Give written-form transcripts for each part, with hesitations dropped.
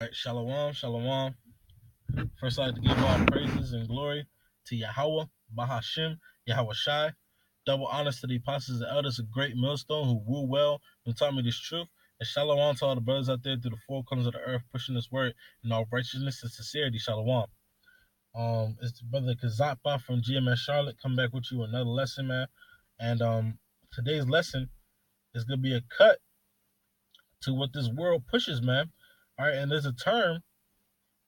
Right, shalom, shalom. First, I'd like to give all praises and glory to Yahweh, Bahashim, Yahweh Shai. Double honors to the apostles and elders of great millstone who rule well and taught me this truth. And shalom to all the brothers out there through the four corners of the earth, pushing this word in all righteousness and sincerity. Shalom. It's brother Kazapa from GMS Charlotte. Come back with you with another lesson, man. And today's lesson is gonna be a cut to what this world pushes, man. All right, and there's a term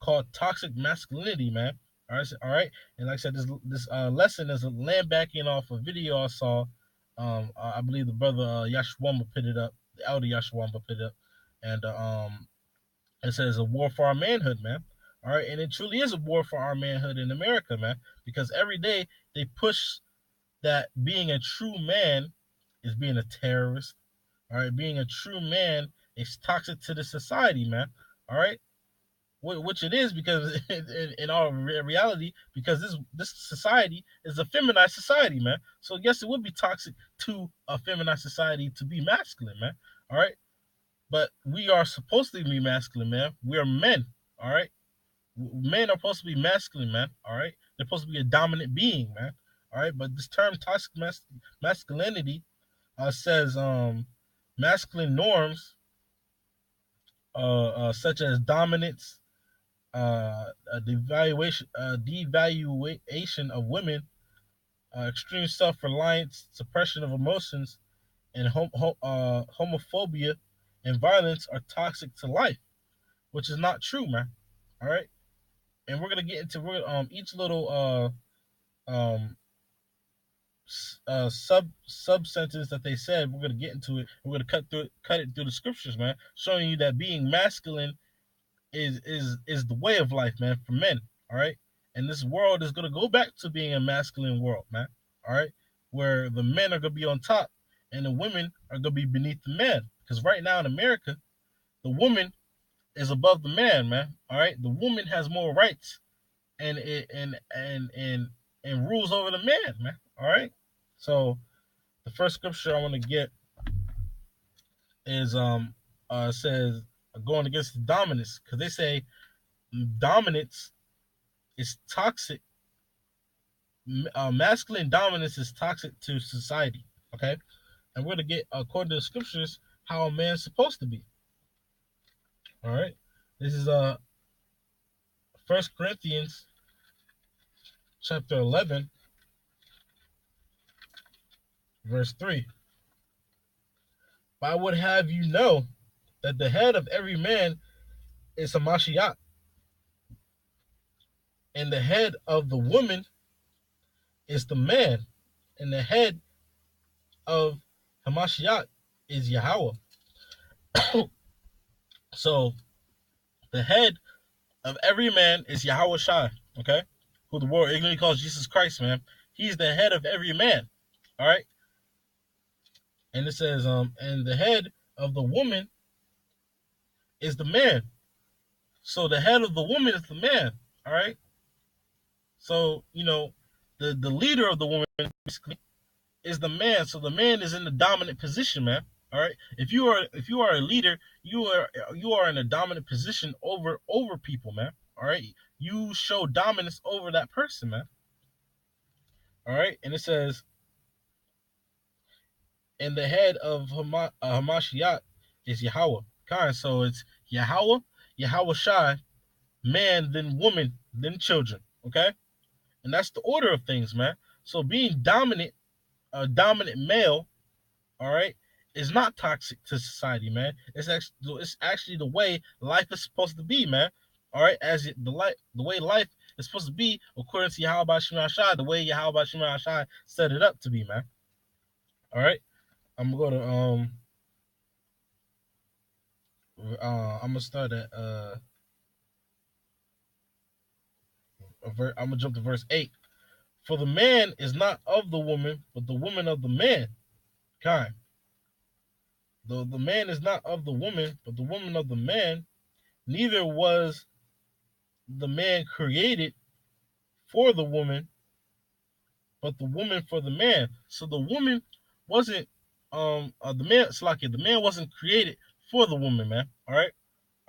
called toxic masculinity, man. All right. And like I said, this lesson is a land backing off a video I saw. I believe the brother Yashwamba put it up, the elder Yashwamba put it up, and it says a war for our manhood, man. All right, and it truly is a war for our manhood in America, man, because every day they push that being a true man is being a terrorist. All right, being a true man is toxic to the society, man. All right, which it is because in all reality, because this society is a feminized society, man. So yes, it would be toxic to a feminized society to be masculine, man. All right, but we are supposed to be masculine, man. We are men. All right, men are supposed to be masculine, man. All right, they're supposed to be a dominant being, man. All right, but this term toxic masculinity says masculine norms such as dominance, devaluation of women, extreme self-reliance, suppression of emotions, and homophobia and violence are toxic to life, which is not true, man. All right, and we're gonna get into each little um sub sentence that they said. We're gonna get into it. We're gonna cut it through the scriptures, man, showing you that being masculine is the way of life, man, for men. All right, and this world is gonna go back to being a masculine world, man. All right, where the men are gonna be on top and the women are gonna be beneath the men. Because right now in America, the woman is above the man, man. All right, the woman has more rights and and rules over the man, man. All right, so the first scripture I want to get is says going against the dominance, because they say dominance is toxic. Masculine dominance is toxic to society. Okay, and we're gonna get according to the scriptures how a man's supposed to be. All right, this is First Corinthians chapter 11, verse 3. But I would have you know that the head of every man is a Mashiach, and the head of the woman is the man, and the head of Hamashiach is Yahweh. So the head of every man is Yahweh Shai, okay? Who the world ignorantly calls Jesus Christ, man. He's the head of every man. All right. And it says, and the head of the woman is the man. So the head of the woman is the man. All right. So, the leader of the woman basically is the man. So the man is in the dominant position, man. All right. If you are a leader, you are in a dominant position over people, man. All right. You show dominance over that person, man. All right. And it says, and the head of Hamashiach is Yahweh. Kind. So it's Yahweh, Yahweh Shai, man, then woman, then children. Okay. And that's the order of things, man. So being dominant, a dominant male, all right, is not toxic to society, man. It's actually the way life is supposed to be, man. All right, the way life is supposed to be according to Yahweh Shema Shai, the way Yahweh Shema Shai set it up to be, man. All right, I'm gonna go to I'm gonna start at I'm gonna jump to verse 8. For the man is not of the woman, but the woman of the man. Kind. The man is not of the woman, but the woman of the man. Neither was the man created for the woman, but the woman for the man. So the woman wasn't the man. It's like the man wasn't created for the woman, man. All right,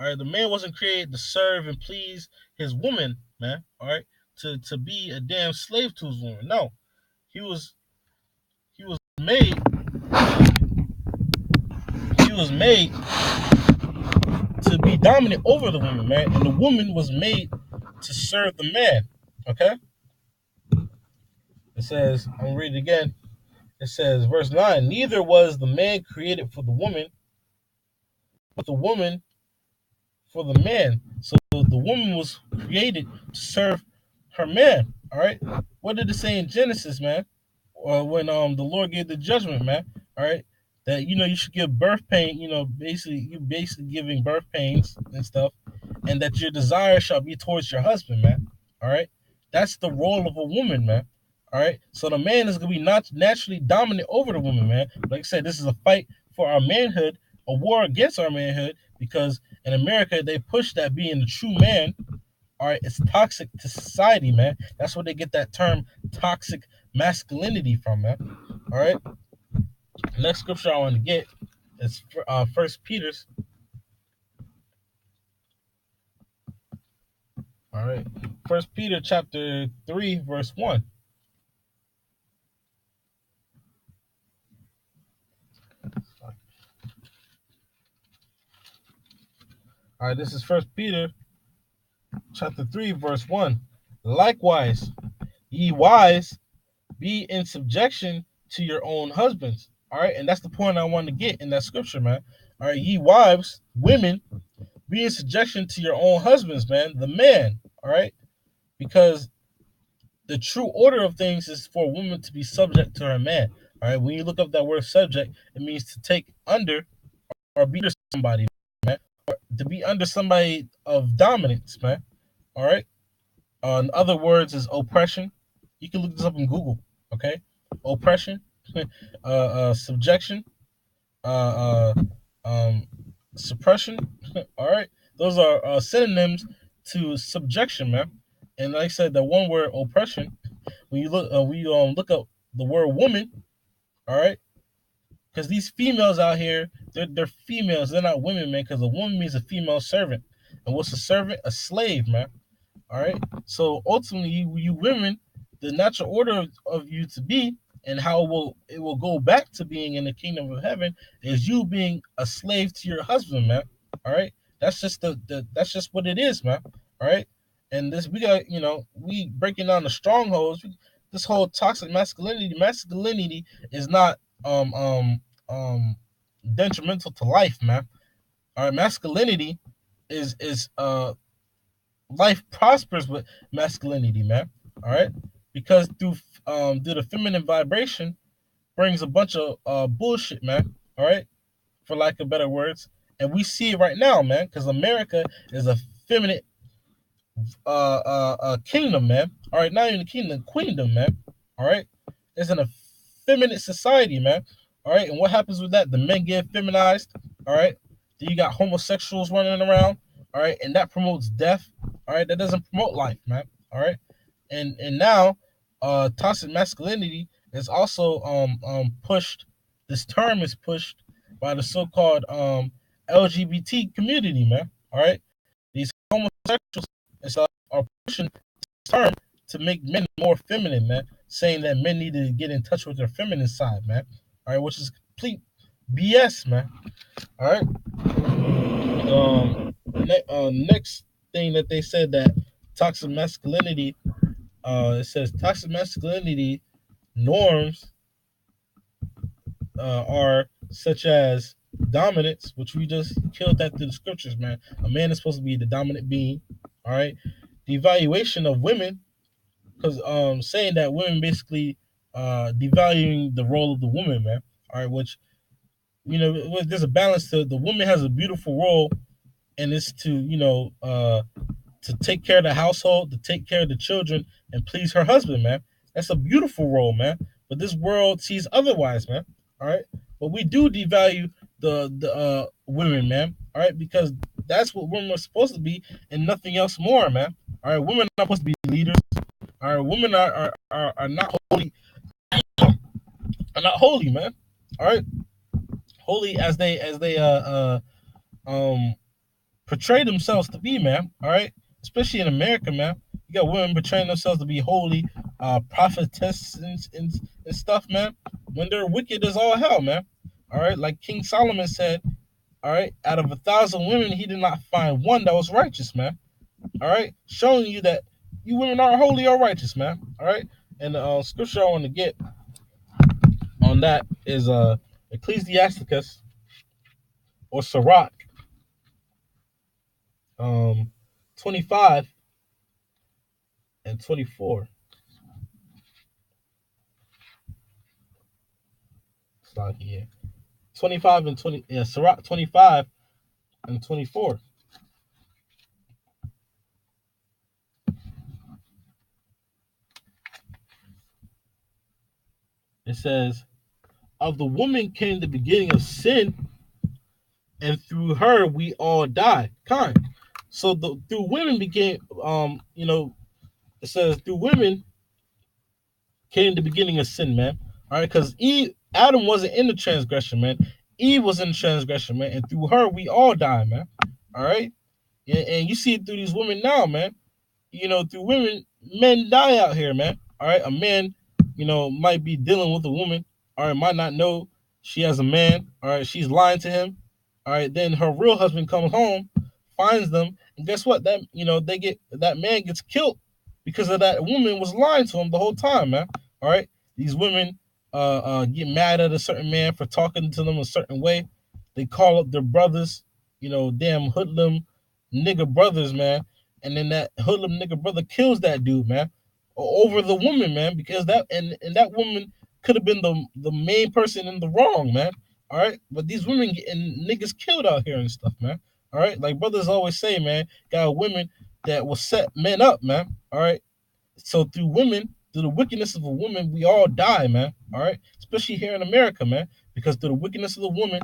All right, the man wasn't created to serve and please his woman, man. All right, to be a damn slave to his woman. No, he was he was made he was made to be dominant over the woman, man, and the woman was made to serve the man. Okay, it says, I'm gonna read it again. It says, verse 9: Neither was the man created for the woman, but the woman for the man. So the woman was created to serve her man. All right. What did it say in Genesis, man? When the Lord gave the judgment, man. All right. That you should give birth pain. Basically giving birth pains and stuff, and that your desire shall be towards your husband, man. All right. That's the role of a woman, man. All right. So the man is gonna be not naturally dominant over the woman, man. Like I said, this is a fight for our manhood, a war against our manhood, because in America they push that being the true man, all right, it's toxic to society, man. That's where they get that term toxic masculinity from, man. All right. Next scripture I want to get is First Peter's. All right, First Peter chapter 3, verse 1. All right, this is First Peter chapter 3, verse 1. Likewise, ye wives, be in subjection to your own husbands. All right, and that's the point I want to get in that scripture, man. All right, ye wives, women, be in subjection to your own husbands, man, the man. All right, because the true order of things is for a woman to be subject to her man. All right, when you look up that word subject, it means to take under or be under somebody, man, or to be under somebody of dominance, man. All right. In other words, is oppression. You can look this up in Google. Okay, oppression, subjection, uh, suppression. All right, those are synonyms to subjection, man. And like I said, the one word oppression. When you look up the word woman, all right, because these females out here, they're females. They're not women, man. Because a woman means a female servant, and what's a servant? A slave, man. All right. So ultimately, you women, the natural order of you to be, and how it will go back to being in the kingdom of heaven, is you being a slave to your husband, man. All right. That's just that's just what it is, man. All right. And this we got, we breaking down the strongholds. This whole toxic masculinity. Masculinity is not detrimental to life, man. All right. Masculinity is life prospers with masculinity, man. All right, because through the feminine vibration brings a bunch of bullshit, man. All right, for lack of better words, and we see it right now, man. Because America is a feminine kingdom, man. All right, not even a kingdom, queendom, man. All right, it's an effeminate society, man. All right, and what happens with that? The men get feminized. All right, then you got homosexuals running around. All right, and that promotes death. All right, that doesn't promote life, man. All right, and now, toxic masculinity is also pushed. This term is pushed by the so-called LGBT community, man. All right, these homosexuals and stuff are pushing this term to make men more feminine, man. Saying that men need to get in touch with their feminine side, man. All right, which is complete BS, man. All right. Next thing that they said that toxic masculinity, it says toxic masculinity norms are such as dominance, which we just killed that through the scriptures, man. A man is supposed to be the dominant being. All right. The evaluation of women, because saying that women basically devaluing the role of the woman, man. All right, which there's a balance to the woman has a beautiful role, and it's to to take care of the household, to take care of the children, and please her husband, man. That's a beautiful role, man. But this world sees otherwise, man. All right, but we do devalue the women, man. All right, because that's what women are supposed to be, and nothing else more, man. All right, women are not supposed to be leaders. All right, women are not holy, are not holy, man. All right, holy as they um portray themselves to be, man. All right, especially in America, man. You got women portraying themselves to be holy, prophetess and stuff, man. When they're wicked as all hell, man. All right, like King Solomon said, all right, out of 1,000 women, he did not find one that was righteous, man. All right, showing you that you women aren't holy or righteous, man. All right, and the scripture I want to get on that is Ecclesiasticus or Sirach 25 and 24. It's like here. 25 and 20, yeah, Sirach 25 and 24. It says, of the woman came the beginning of sin, and through her we all die. Kind. So through women became, it says through women came the beginning of sin, man. All right, because Adam wasn't in the transgression, man. Eve was in the transgression, man, and through her we all die, man. All right, and you see it through these women now, man. Through women, men die out here, man. All right, a man, might be dealing with a woman. All right, might not know she has a man. All right, she's lying to him. All right, then her real husband comes home, finds them, and guess what? That man gets killed because of that woman was lying to him the whole time, man. All right, these women get mad at a certain man for talking to them a certain way. They call up their brothers, damn hoodlum nigga brothers, man, and then that hoodlum nigga brother kills that dude, man, over the woman, man, because that woman could have been the main person in the wrong, man. All right, but these women getting niggas killed out here and stuff, man. All right, like brothers always say, man, got women that will set men up, man. All right, so through the wickedness of a woman, we all die, man. All right, especially here in America, man, because through the wickedness of the woman,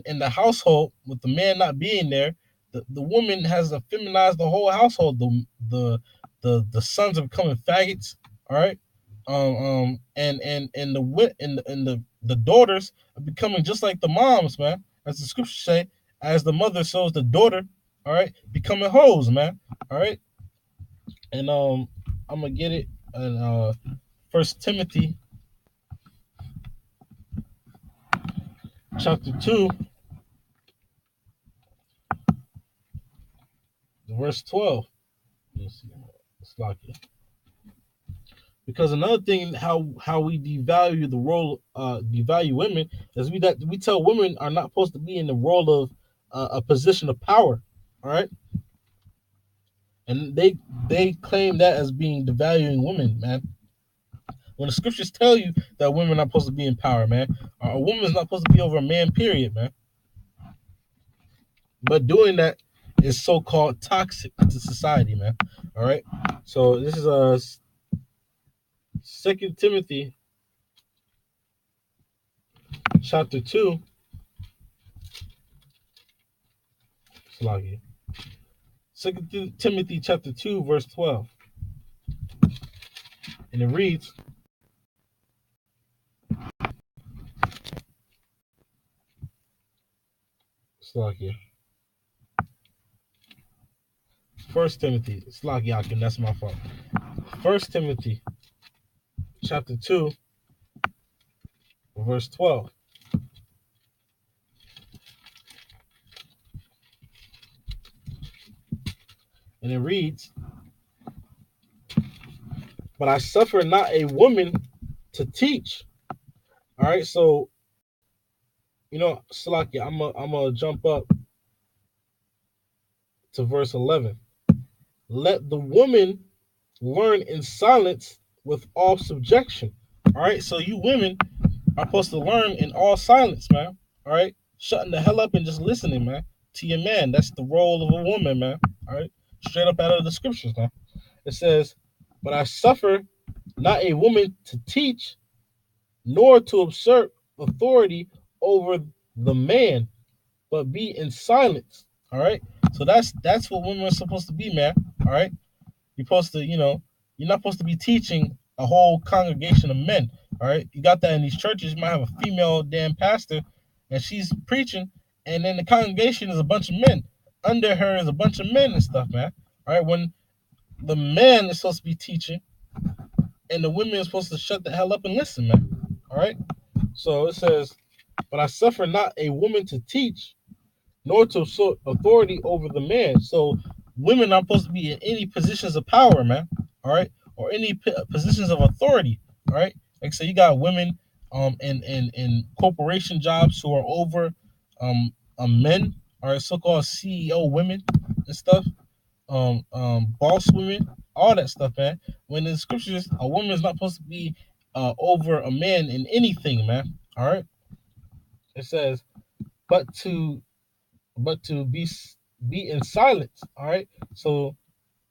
in the household with the man not being there, the woman has effeminized the whole household. The sons are becoming faggots. All right, and the daughters are becoming just like the moms, man. As the scriptures say, as the mother shows the daughter, all right, becoming hoes, man. All right, and I'm gonna get it in First Timothy chapter 2, verse 12. Let's see. It's like it. Because another thing, how we devalue the role, devalue women, is we tell women are not supposed to be in the role of a position of power. All right, and they claim that as being devaluing women, man. When the scriptures tell you that women are not supposed to be in power, man, a woman is not supposed to be over a man, period, man. But doing that is so-called toxic to society, man. All right. So this is Second Timothy chapter 2. Sluggy. Second Timothy chapter 2, verse 12. And it reads, Sluggy. First Timothy, Slagyakin, that's my fault. First Timothy chapter 2, verse 12. And it reads, but I suffer not a woman to teach. All right, so Slakia, I'm gonna jump up to verse 11. Let the woman learn in silence with all subjection. All right, so you women are supposed to learn in all silence, man. All right, shutting the hell up and just listening, man, to your man. That's the role of a woman, man. All right, straight up out of the scriptures, man. It says, but I suffer not a woman to teach, nor to usurp authority over the man, but be in silence. All right, so that's what women are supposed to be, man. All right, you're supposed to, you're not supposed to be teaching a whole congregation of men. All right, you got that in these churches. You might have a female damn pastor, and she's preaching, and then the congregation is a bunch of men. under her is a bunch of men and stuff, man. All right, when the man is supposed to be teaching and the women are supposed to shut the hell up and listen, man. All right. So it says, "But I suffer not a woman to teach, nor to assert authority over the man." So women are supposed to be in any positions of power, man. All right, or any positions of authority. All right, like so you got women in corporation jobs who are over men, all right, so-called CEO women and stuff, boss women, all that stuff, man. When in the scriptures, a woman is not supposed to be over a man in anything, man. All right, it says, but to be in silence. All right. So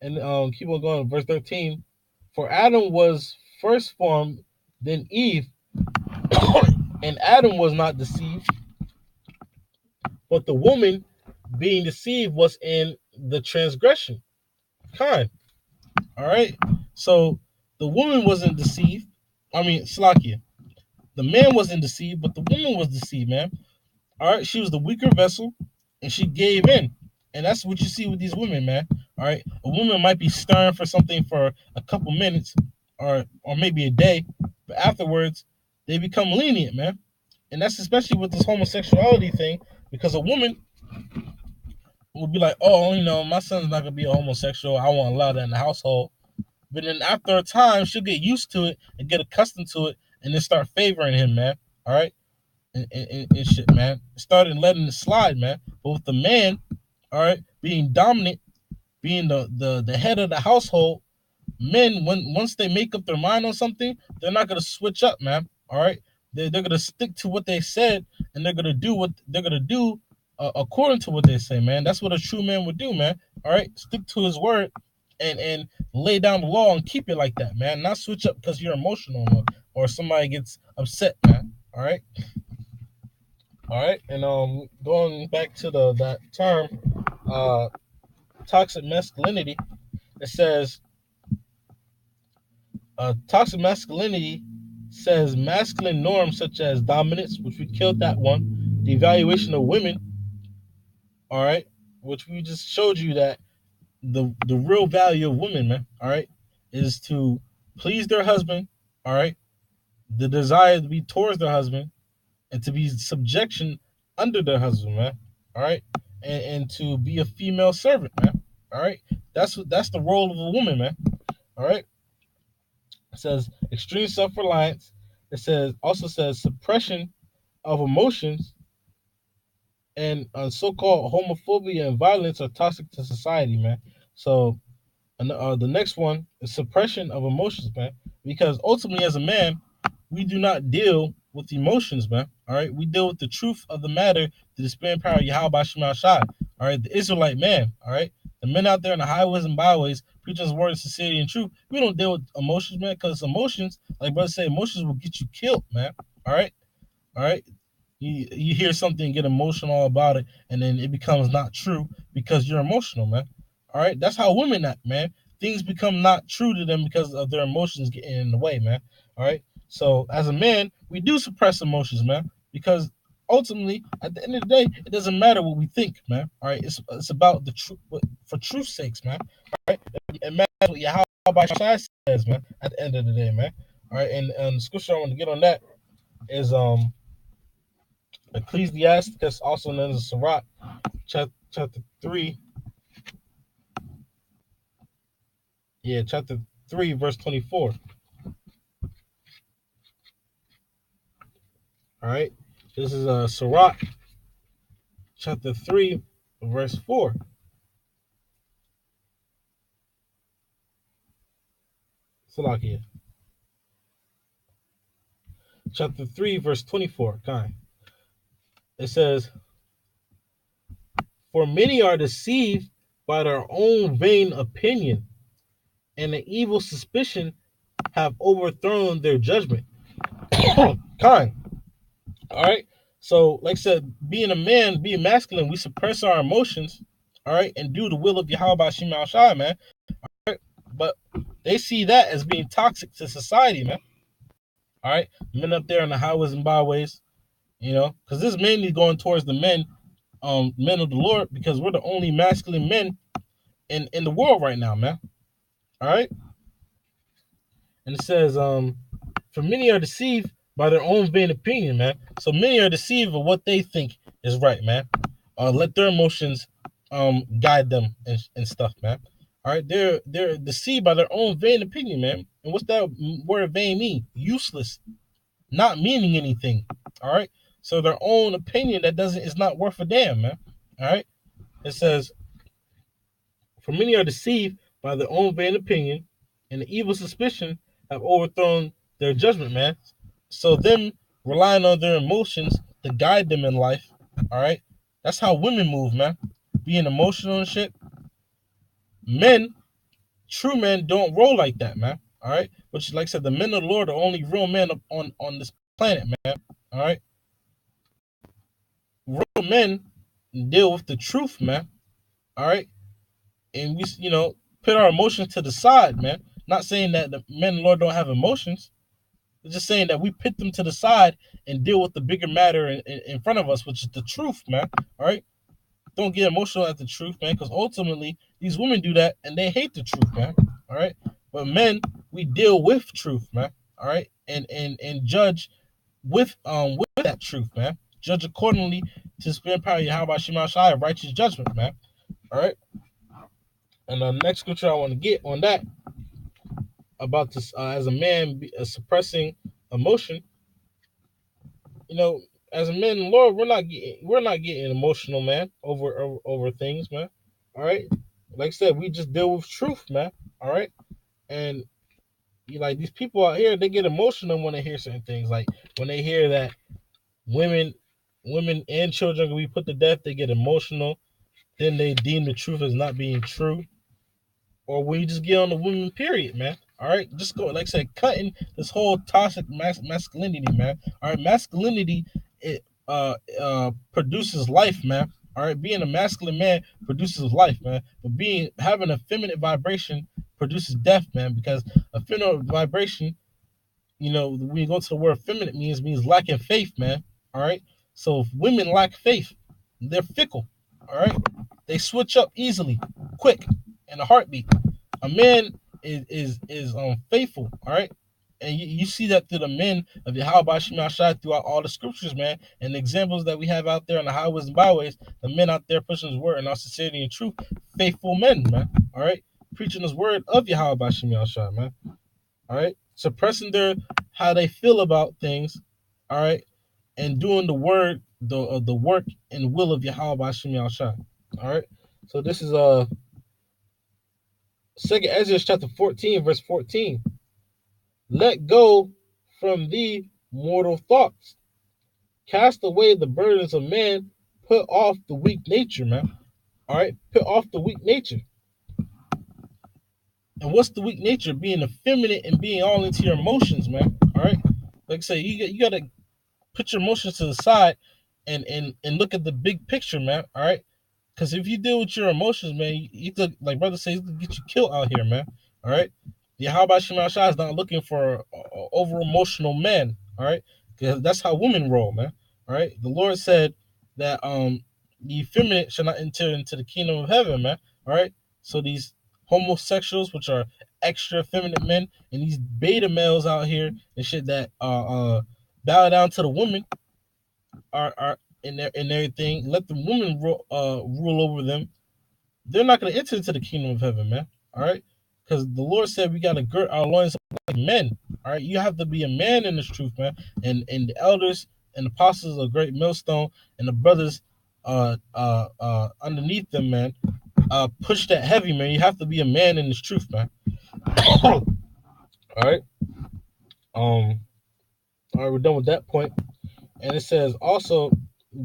and keep on going. Verse 13. For Adam was first formed, then Eve, and Adam was not deceived, but the woman being deceived was in the transgression. Kind. All right. So the woman wasn't deceived. I mean, Slakia. The man wasn't deceived, but the woman was deceived, man. All right, she was the weaker vessel, and she gave in, and that's what you see with these women, man. All right, a woman might be stern for something for a couple minutes, or maybe a day, but afterwards they become lenient, man. And that's especially with this homosexuality thing, because a woman will be like, "Oh, my son's not gonna be a homosexual. I won't allow that in the household." But then after a time, she'll get used to it and get accustomed to it, and then start favoring him, man. All right, and shit, man. Started letting it slide, man. But with the man, all right, being dominant, being the head of the household, men, when once they make up their mind on something, they're not gonna switch up, man. All right, they're gonna stick to what they said, and they're gonna do what they're gonna do according to what they say, man. That's what a true man would do, man. All right, stick to his word, and lay down the law and keep it like that, man. Not switch up because you're emotional or somebody gets upset, man. All right. All right, and going back to that term, uh, toxic masculinity. It says toxic masculinity says masculine norms such as dominance, which we killed that one, the evaluation of women. All right, which we just showed you that the real value of women, man. All right, is to please their husband. All right, the desire to be towards their husband and to be subjection under their husband, man. All right, and to be a female servant, man. All right, that's the role of a woman, man. All right. It says extreme self reliance. It says also says suppression of emotions and so-called homophobia and violence are toxic to society, man. So and the next one is suppression of emotions, man. Because ultimately, as a man, we do not deal with emotions, man. All right, we deal with the truth of the matter, the despairing power of Yahweh Shema Shai. All right, the Israelite man. All right, the men out there in the highways and byways preaching His word of sincerity and truth. We don't deal with emotions, man, because emotions, like brother say, emotions will get you killed, man. All right, all right. You hear something, get emotional about it, and then it becomes not true because you're emotional, man. All right, that's how women act, man. Things become not true to them because of their emotions getting in the way, man. All right. So as a man, we do suppress emotions, man, because ultimately, at the end of the day, it doesn't matter what we think, man. All right, it's about the truth for truth's sakes, man. All right, it matters what Yahweh Shai says, man. At the end of the day, man. All right, and the scripture I want to get on that is Ecclesiasticus, also known as Sirach, chapter 3. Yeah, chapter 3, verse 24. All right. This is Sirach, chapter 3, verse 4. Salakia. Chapter 3, verse 24. Kind. It says, for many are deceived by their own vain opinion, and an evil suspicion have overthrown their judgment. Kind. All right. So, like I said, being a man, being masculine, we suppress our emotions, all right, and do the will of Yahweh Shema Shai, man. All right? But they see that as being toxic to society, man. All right. Men up there in the highways and byways, because this is mainly going towards the men men of the Lord, because we're the only masculine men in the world right now, man. All right. And it says, for many are deceived by their own vain opinion, man. So many are deceived of what they think is right, man. Let their emotions guide them and stuff, man. All right, they're deceived by their own vain opinion, man. And what's that word vain mean? Useless, not meaning anything. All right. So their own opinion that doesn't is not worth a damn, man. All right. It says, for many are deceived by their own vain opinion, and the evil suspicion have overthrown their judgment, man. So them relying on their emotions to guide them in life, all right? That's how women move, man. Being emotional and shit. Men, true men, don't roll like that, man. All right? Which, like I said, the men of the Lord are only real men on this planet, man. All right? Real men deal with the truth, man. All right? And we, put our emotions to the side, man. Not saying that the men and Lord don't have emotions. It's just saying that we put them to the side and deal with the bigger matter in front of us, which is the truth, man. All right. Don't get emotional at the truth, man, because ultimately these women do that and they hate the truth, man. All right. But men, we deal with truth, man. All right. And judge with that truth, man. Judge accordingly to spirit power Yahweh Shema Shai, righteous judgment, man. All right. And the next scripture I want to get on that about this, as a man suppressing emotion, as a man, Lord, we're not getting emotional, man, over things, man. All right, like I said, we just deal with truth, man. All right, and like these people out here, they get emotional when they hear certain things, like when they hear that women, women and children can be put to death, they get emotional. Then they deem the truth as not being true, or when you just get on the women, period, man. All right, just go, like I said, cutting this whole toxic masculinity, man. All right, masculinity, it produces life, man. All right, being a masculine man produces life, man. But having a feminine vibration produces death, man. Because a feminine vibration, when you go to the word feminine, means lacking faith, man. All right, so if women lack faith, they're fickle. All right, they switch up easily, quick, in a heartbeat. A man is faithful, all right? And you see that through the men of Yahweh Shema Shai throughout all the scriptures, man. And the examples that we have out there on the highways and byways, the men out there pushing his word in all sincerity and truth, faithful men, man. All right? Preaching his word of Yahweh Shema Shai, man. All right? Suppressing how they feel about things, all right? And doing the word, the work and will of Yahweh Shema Shai. All right? So this is Second Ezra chapter 14, verse 14. Let go from thee mortal thoughts. Cast away the burdens of man. Put off the weak nature, man. All right? Put off the weak nature. And what's the weak nature? Being effeminate and being all into your emotions, man. All right? Like I say, you got to put your emotions to the side and look at the big picture, man. All right? Because if you deal with your emotions, man, you could, like brother says, you could get you killed out here, man. All right. Yahweh Shema Shai is not looking for over emotional men. All right. Because that's how women roll, man. All right. The Lord said that the effeminate shall not enter into the kingdom of heaven, man. All right. So these homosexuals, which are extra effeminate men, and these beta males out here and shit that bow down to the women are in everything. Let the women rule over them. They're not going to enter into the kingdom of heaven, man. All right, because the Lord said we got to girt our loins like men. All right, you have to be a man in this truth, man. And the elders and the apostles are great millstone, and the brothers underneath them, man, push that heavy, man. You have to be a man in this truth, man. All right. All right, we're done with that point. And it says also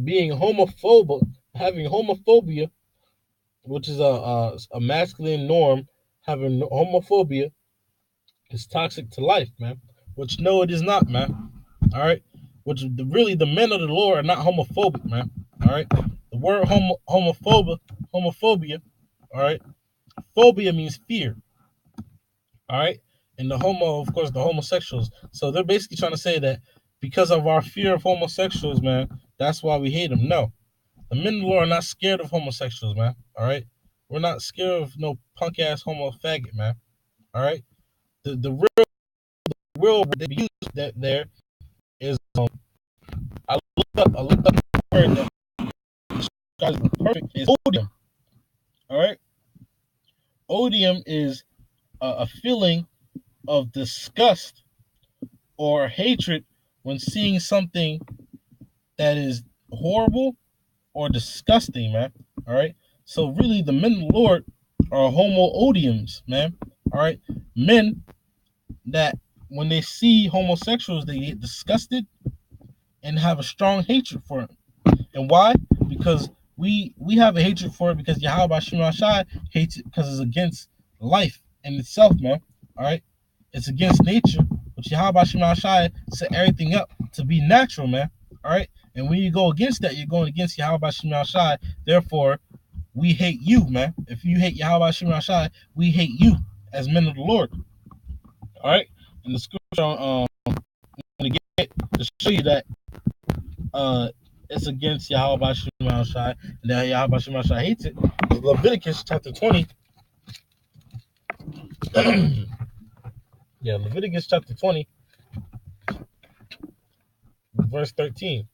being homophobic, having homophobia, which is a masculine norm, having homophobia is toxic to life, man. Which no, it is not, man. All right. Which really the men of the Lord are not homophobic, man. All right. The word homophobia. All right. Phobia means fear. All right. And the of course, the homosexuals. So they're basically trying to say that because of our fear of homosexuals, man, that's why we hate them. No, The men of the Lord are not scared of homosexuals, man. All right, we're not scared of no punk ass homo faggot, man. All right, the real that use that there is I looked up the word that describes perfect is odium. All right, odium is a feeling of disgust or hatred when seeing something that is horrible or disgusting, man. All right. So really, the men of the Lord are homo odiums, man. All right, men that when they see homosexuals, they get disgusted and have a strong hatred for it. And why? Because we have a hatred for it because Yahweh Shai hates it because it's against life in itself, man. All right, it's against nature, but Yahweh Shai set everything up to be natural, man. All right, and when you go against that, you're going against Yahweh Shai. Therefore, we hate you, man. If you hate Yahweh Shai, we hate you as men of the Lord. All right, and the scripture to get to show you that it's against Yahweh Shai, and that Yahweh Shai hates it. Leviticus chapter 20. Yeah, Leviticus chapter 20, verse 13.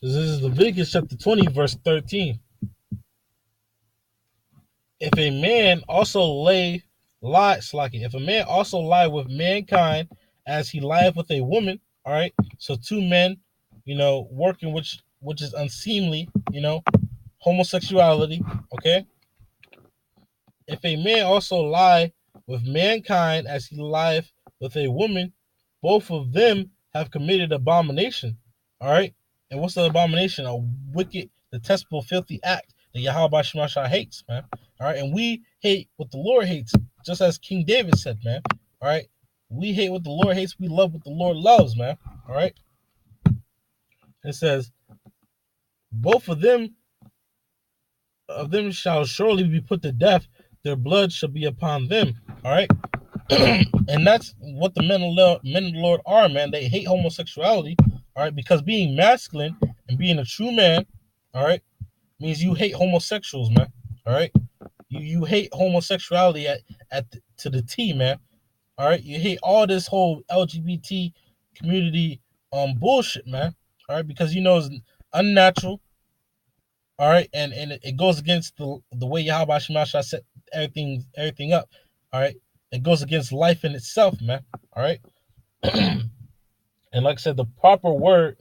This is Leviticus chapter 20, verse 13. If a man also if a man also lie with mankind as he lieth with a woman, all right. So two men, working which is unseemly, homosexuality, okay. If a man also lie with mankind as he lieth with a woman, both of them have committed abomination. All right. And what's the abomination? A wicked, detestable, filthy act that Yahweh Shemashah hates, man. All right. And we hate what the Lord hates, just as King David said, man. All right. We hate what the Lord hates. We love what the Lord loves, man. All right. It says, both of them shall surely be put to death. Their blood shall be upon them. All right. And that's what the men of the Lord are, man. They hate homosexuality, all right, because being masculine and being a true man, all right, means you hate homosexuals, man. All right, you hate homosexuality to the T, man. All right, you hate all this whole LGBT community bullshit, man. All right, because it's unnatural. All right, and it goes against the way Yahweh Shemashah set everything up. All right, it goes against life in itself, man. All right. And like I said, the proper word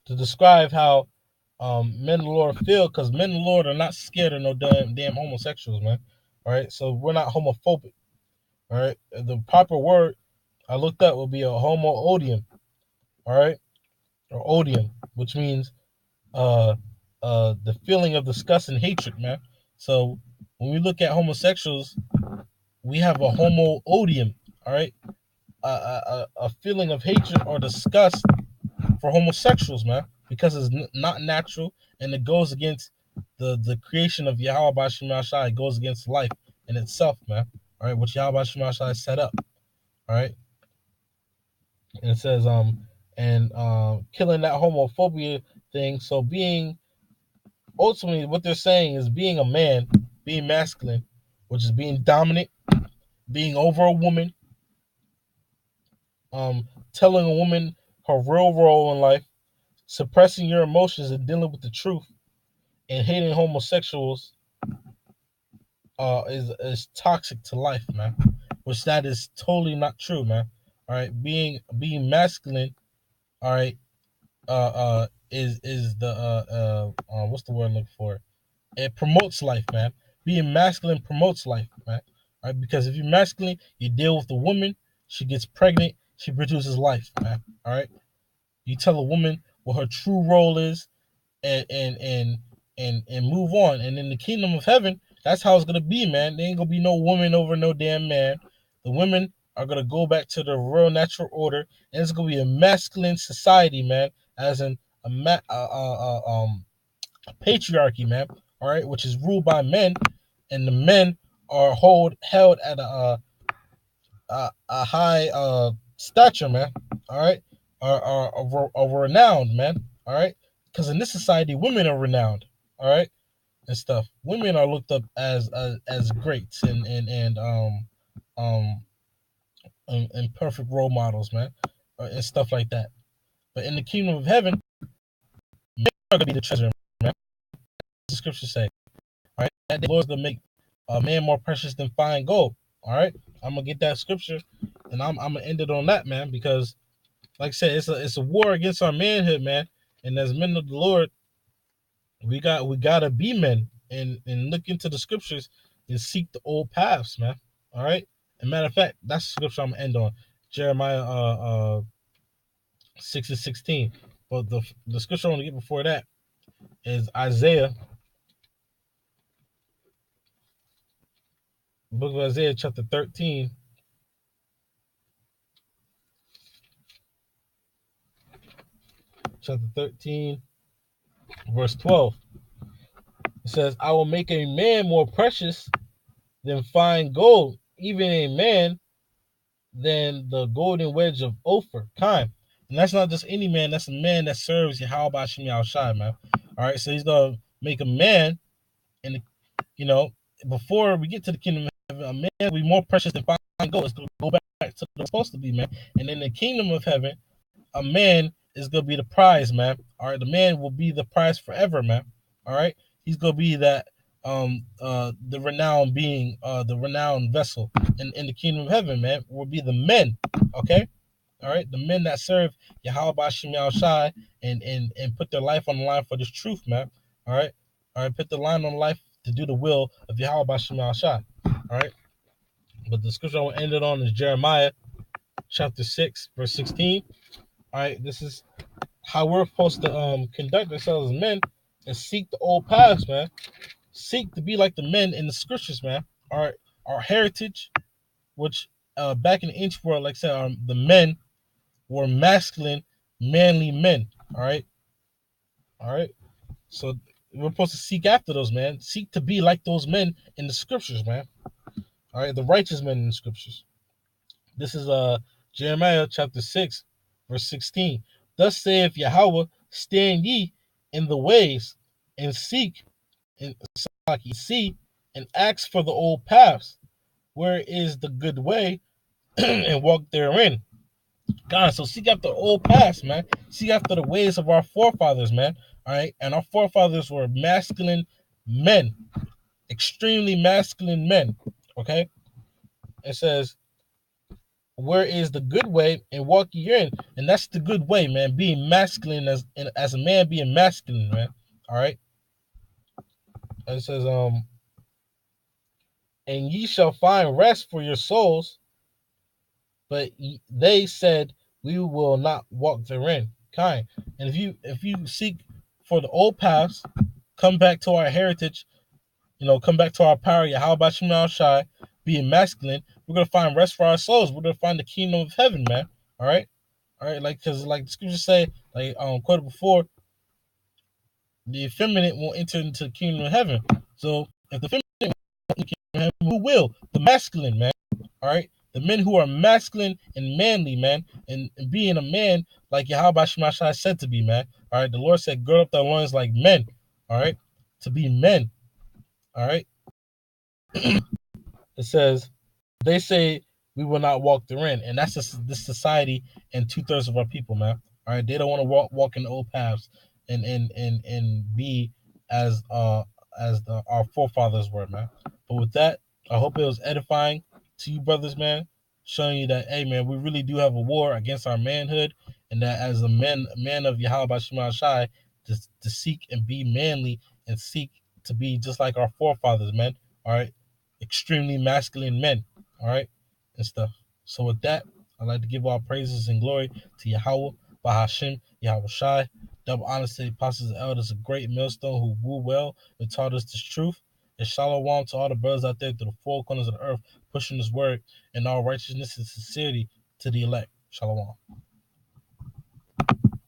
to describe how men of the Lord feel, because men of the Lord are not scared of no damn homosexuals, man. All right, so we're not homophobic. All right, the proper word I looked up would be a homo odium. All right, or odium, which means the feeling of disgust and hatred, man. So when we look at homosexuals, we have a homo odium. All right, a feeling of hatred or disgust for homosexuals, man, because it's not natural and it goes against the creation of Yahweh Bashim Shai. It goes against life in itself, man. All right, which Yahweh Bashim Shai set up. All right, and it says killing that homophobia thing. So ultimately what they're saying is being a man, being masculine, which is being dominant, being over a woman, telling a woman her real role in life, suppressing your emotions and dealing with the truth, and hating homosexuals is toxic to life, man. Which that is totally not true, man. All right, being masculine, all right, is the what's the word I'm looking for? It promotes life, man. Being masculine promotes life, man. All right, because if you're masculine, you deal with the woman, she gets pregnant, she produces life, man. All right, you tell a woman what her true role is, and move on. And in the kingdom of heaven, that's how it's gonna be, man. There ain't gonna be no woman over no damn man. The women are gonna go back to the real natural order, and it's gonna be a masculine society, man. As in a patriarchy, man. All right, which is ruled by men, and the men are held at a high stature, man. All right, are renowned, man. All right, because in this society, women are renowned. All right, and stuff. Women are looked up as greats um and perfect role models, man, and stuff like that. But in the kingdom of heaven, men are gonna be the treasure, man. The scriptures say, all right, that the Lord's gonna make a man more precious than fine gold. All right, I'm gonna get that scripture, and I'm gonna end it on that, man, because like I said, it's a war against our manhood, man. And as men of the Lord, we gotta be men and look into the scriptures and seek the old paths, man. All right. And matter of fact, that's the scripture I'm gonna end on. Jeremiah 6:16. But the scripture I want to get before that is Isaiah, book of Isaiah, chapter 13. Chapter 13, verse 12. It says, I will make a man more precious than fine gold, even a man than the golden wedge of Ophir. Kind. And that's not just any man, that's a man that serves Yahweh Shem Yahushai, man. All right, so he's gonna make a man, and before we get to the kingdom of heaven, a man will be more precious than fine gold. It's gonna go back to what it's supposed to be, man. And in the kingdom of heaven, a man is gonna be the prize, man. All right, the man will be the prize forever, man. All right, he's gonna be that the renowned being, the renowned vessel in the kingdom of heaven, man. Will be the men, okay. All right, the men that serve Yahweh Shem Shai and put their life on the line for this truth, man. All right, put the line on life to do the will of Yahweh Shem Shai. All right, but the scripture I will end it on is Jeremiah chapter 6, verse 16. All right, this is how we're supposed to conduct ourselves as men and seek the old paths, man. Seek to be like the men in the scriptures, man. Our heritage, which back in the ancient world, like I said, the men were masculine, manly men. All right, all right. So we're supposed to seek after those, man. Seek to be like those men in the scriptures, man. All right, the righteous men in the scriptures. This is Jeremiah chapter 6, verse 16. Thus saith Yahweh, stand ye in the ways and seek and see and ask for the old paths, where is the good way, and walk therein. God, so seek after the old paths, man. Seek after the ways of our forefathers, man. All right, and our forefathers were masculine men, extremely masculine men. Okay, it says, where is the good way, and walk ye in, and that's the good way, man. Being masculine as a man, being masculine, man. All right, and it says, and ye shall find rest for your souls. But they said, we will not walk therein. Kind. And if you seek for the old paths, come back to our heritage, come back to our power, how about Shema Shai, being masculine, we're gonna find rest for our souls. We're gonna find the kingdom of heaven, man. All right, like because like the scriptures say, like quoted before, the effeminate won't enter into the kingdom of heaven. So if the feminine won't enter the kingdom of heaven, who will? The masculine, man. All right, the men who are masculine and manly, man, and being a man like Yahweh Shemashai said to be, man. All right, the Lord said, gird up their loins like men. All right, to be men. All right, it says, they say we will not walk therein, and that's just this society and 2/3 of our people, man. All right, they don't want to walk in the old paths and be as our forefathers were, man. But with that, I hope it was edifying to you, brothers, man, showing you that, hey, man, we really do have a war against our manhood, and that as a man of Yahweh Shema Shai, to seek and be manly and seek to be just like our forefathers, man. All right, extremely masculine men. All right, and stuff. So with that, I'd like to give all praises and glory to Yahweh, Bahashim, Yahweh Shai. Double honor to the apostles and elders, a great millstone who woo well and taught us this truth. And shalom to all the brothers out there through the four corners of the earth, pushing this word in all righteousness and sincerity to the elect. Shalom.